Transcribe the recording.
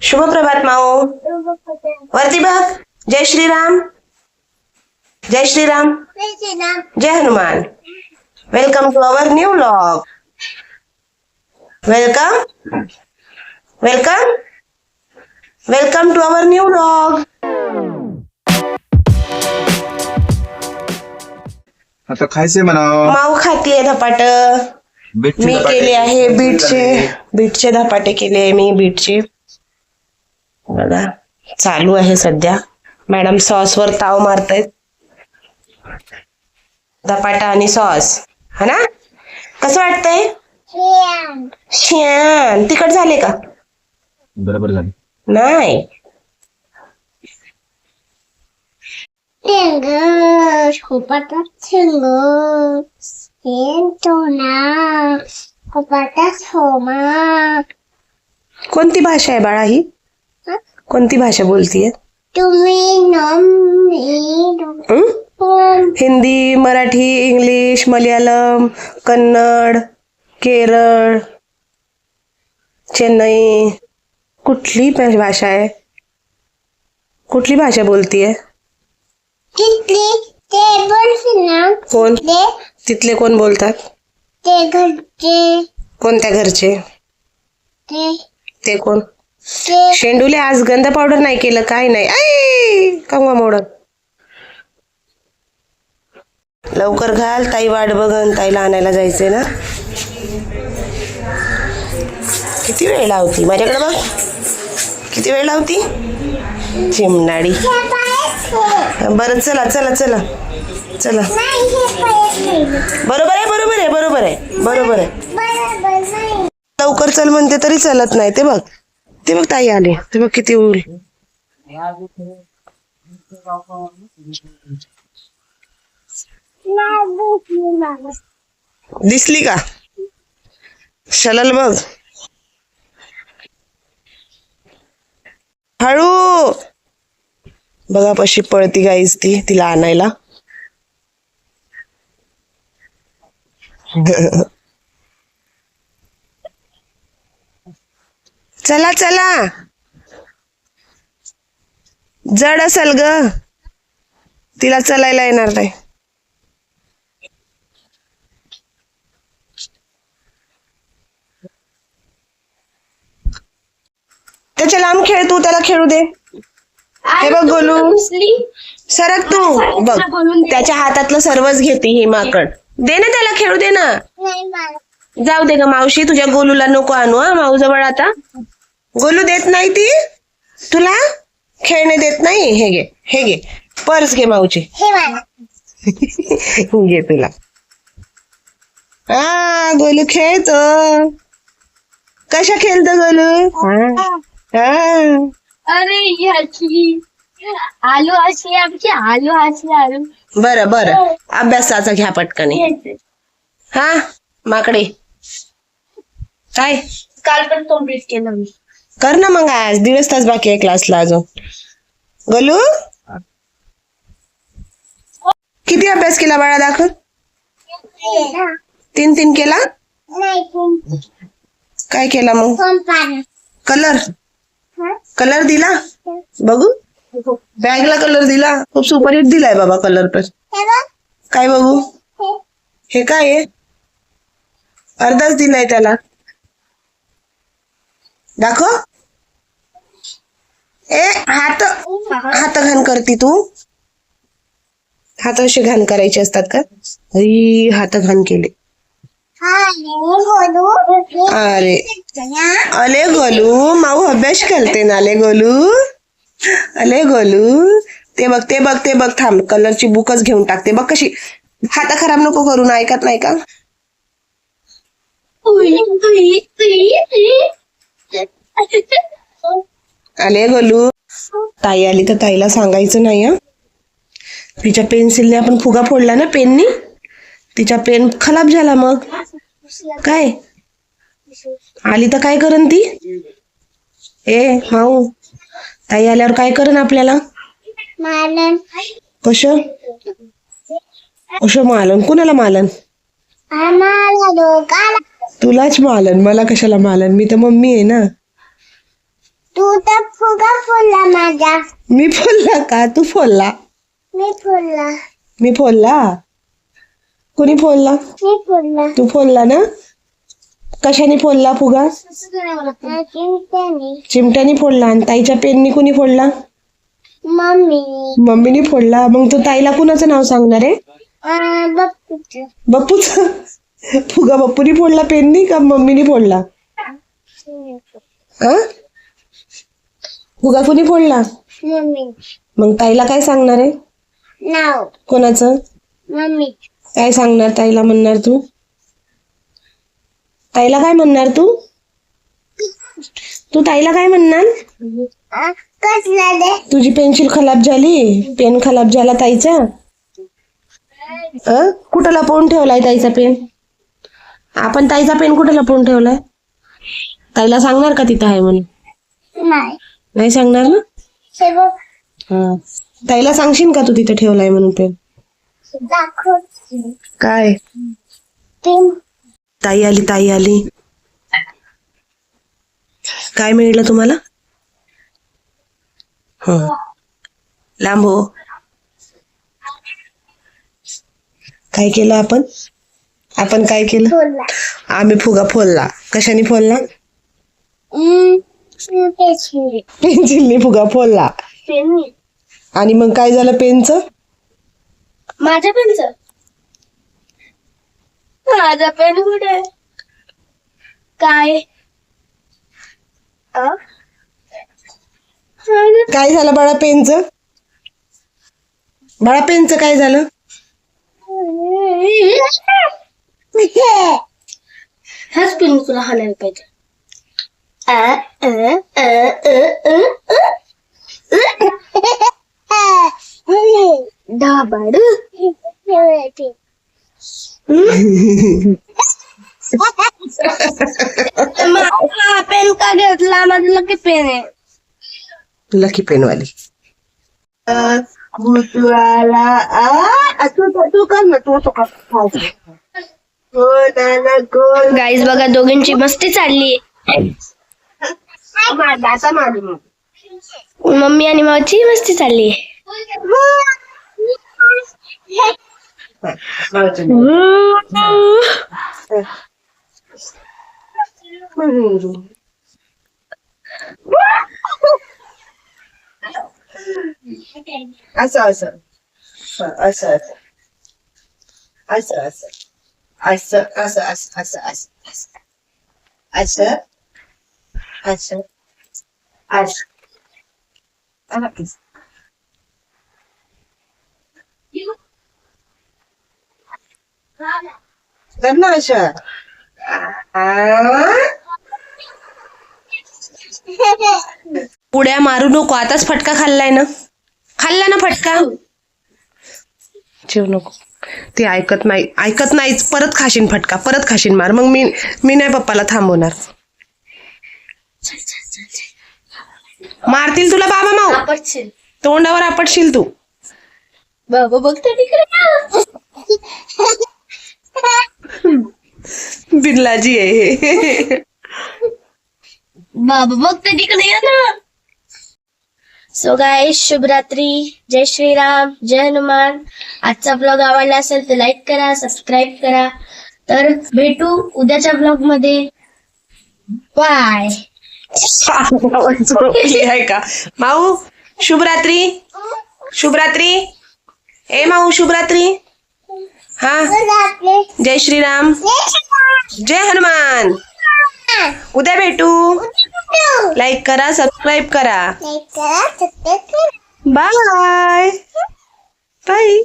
शुभ प्रभात माओ. वरती बघ. जय श्रीराम. जय श्रीराम. जय Hanuman. Welcome to our new vlog. Welcome welcome welcome to our new vlog. आता खायचंय म्हणा. माऊ खातीये धपाट. मी केले आहे बीटचे धपाटे केले आहे मी. बीटचे बघा चालू आहे सध्या. मॅडम सॉस वर ताव मारतायत. धपाटा आणि सॉस हा ना. कसं वाटतंय? छान. तिखट झाले का? बरोबर झालं. नाही. कोणती भाषा आहे बाळा ही? कोणती भाषा बोलतीये? हिंदी, मराठी, इंग्लिश, मल्याळम, कन्नड, केरळ, चेन्नई. कुठली भाषा आहे? कुठली भाषा बोलतीये? कोण? तिथले कोण बोलतात? कोणत्या घरचे? ते कोण? शेंडूले आज गंध पावडर नाही केलं. काय नाही. ऐ कंगवा मोडत. लवकर घाल. ताई वाट बघन. ताईला आणायला जायचंय ना. किती वेळ लावती? माझ्याकडे बघ. किती वेळ लावती चिमणाडी. बरं चला चला चला चला. बरोबर आहे बरोबर आहे बरोबर आहे बरोबर आहे. लवकर चल म्हणते तरी चलत नाही. ते बघ ते बघ ताई आली. ते बघ किती ऊल. दिसली का? शलल बघ. हळू बघा पशी पळती गाईस ती. तिला आणायला. चला चला. जड असेल ग. तिला चलायला येणार नाही. त्याच्या लांब खेळ तू. त्याला खेळू दे. हे बघ गोलू. सरक तू. बघ त्याच्या हातातलं सर्वच घेते ही माकड. दे ना त्याला खेळू दे ना. जाऊ दे ग मावशी. तुझ्या गोलूला नको आणू. हा माऊ जवळ आता. गोलू देत नाही ती तुला. खेळणे देत नाही. हे घे हे घे. पर्स घे माऊची. घे तुला. हा गोलू खेळतो. कशा खेळतो गोलू? हा. अरे याची आलू अशी आमची. आलू अशी आलू. बरं बरं अभ्यासाचा घ्या पटकन. हा माकडे. काय काल पण कम्प्लीट केलं मी. कर ना मग. आज 1.5 तास बाकी आहे क्लासला अजून. गोलू किती अभ्यास केला बाळा? दाखव. 3 केला. काय केला मग? कलर दिला. बघू. बॅगला कलर दिला. खूप सुपरहिट दिलाय बाबा कलर पण. काय बघू? हे काय आहे? अर्धाच दिलाय त्याला. दाखव. ए हात हात घाण करती तू. हात असे घाण करायचे असतात का? हात घाण केले. अरे अले गोलू. माऊ अभ्यास करते ना. अले गोलू. अले गोलू. ते बघ ते बघ ते बघ. थांब. कलरची बुकच घेऊन टाकते. बघ कशी. हात खराब नको करून. ऐकत नाही का? आले गोलू. ताई आली तर ताईला सांगायचं नाही. हा तिच्या पेन्सिलने आपण फुगा फोडला ना पेननी. तिचा पेन खराब झाला. मग काय आली तर काय करन ती? ए माऊ ताई आल्यावर काय करन आपल्याला? कशं मालन? कुणाला मालन? तुलाच मालन. मला कशाला मालन? मी तर मम्मी आहे ना. तू तर फुगा फुलला माझा. मी फोडला का तू फोडला? मी फुलला. मी फोडला. कुणी फोडला? मी फुलला. तू फोडला ना? कशाने फोडला फुगा? चिमट्याने. चिमट्याने फोडला. आणि ताईच्या पेननी कुणी फोडला? मम्मी. मम्मीने फोडला. मग तू ताईला कुणाचं नाव सांगणार आहे? बघ बप्पूच. फुगा बप्पूनी फोडला पेननी का मम्मीने फोडला? हा? फुगा कुणी फोडला? मम्मी. मग ताईला काय सांगणार आहे? नाव. कोणाचं? मम्मी. काय सांगणार ताईला म्हणणार तू? ताईला काय म्हणणार तू? तू ताईला काय म्हणणार? कसला दे. तुझी पेन्सिल खराब झाली. पेन खराब झाला ताईचा. कुठं लपवून ठेवलाय ताईचा पेन? आपण ताईचा पेन कुठं लपवून ठेवलाय? ताईला सांगणार का तिथं आहे म्हणून? नाही. नाही सांगणार ना? हे बघ. हा. ताईला सांगशील का तू तिथे ठेवलाय म्हणून पेन? दाखव. काय? पेन. ताई आली, ताई आली. काय मिळलं तुम्हाला? लांब हो. काय केलं आपण? आपण काय केलं? फुलला. आम्ही फुगा फोडला. कशाने फोडला? पेन्सिलने फुगा फोडला. पेन. आणि मग काय झालं पेनचं? माझ्या पेनचं. माझा पेन कुठे? काय? काय झालं बाळा पेनचं? बाळा पेनचं काय झालं? हाच पेन तुला हाणायला पाहिजे. दाबाड. पेन का घेतला? माझं लकी पेन आहे. लकी पेनवाली. गाईज बघा दोघींची मस्ती चालली. मम्मी आणि मावची मस्ती चालली. असं असं असं असं असं असं असं असं असं असं असं असं कर ना अशा. उड्या मारू नको. आताच फटका खाल्लाय ना? खाल्ला ना फटका? जेव नको. ती ऐकत नाहीच. परत खाशीन फटका. परत खाशीन मार. मग मी नाही पप्पाला थांबवणार. मारतील तुला बाबा. माऊ आपटशील. तोंडावर आपटशील तू. बाबा बघते तिकडे. बिर्लाजी आहे हे. बाबा बघते तिकडे या ना. सो गाइस शुभरात्री. जय श्रीराम. जय हनुमान. आजचा ब्लॉग आवडला असेल तर लाईक करा, सबस्क्राईब करा. तर भेटू उद्याच्या ब्लॉग मध्ये. बाय. आहे का माऊ? शुभरात्री. शुभरात्री. ए माऊ शुभरात्री. हा. जय श्रीराम. जय हनुमान. उद्या भेटू. लाईक करा, सबस्क्राईब करा. Bye bye.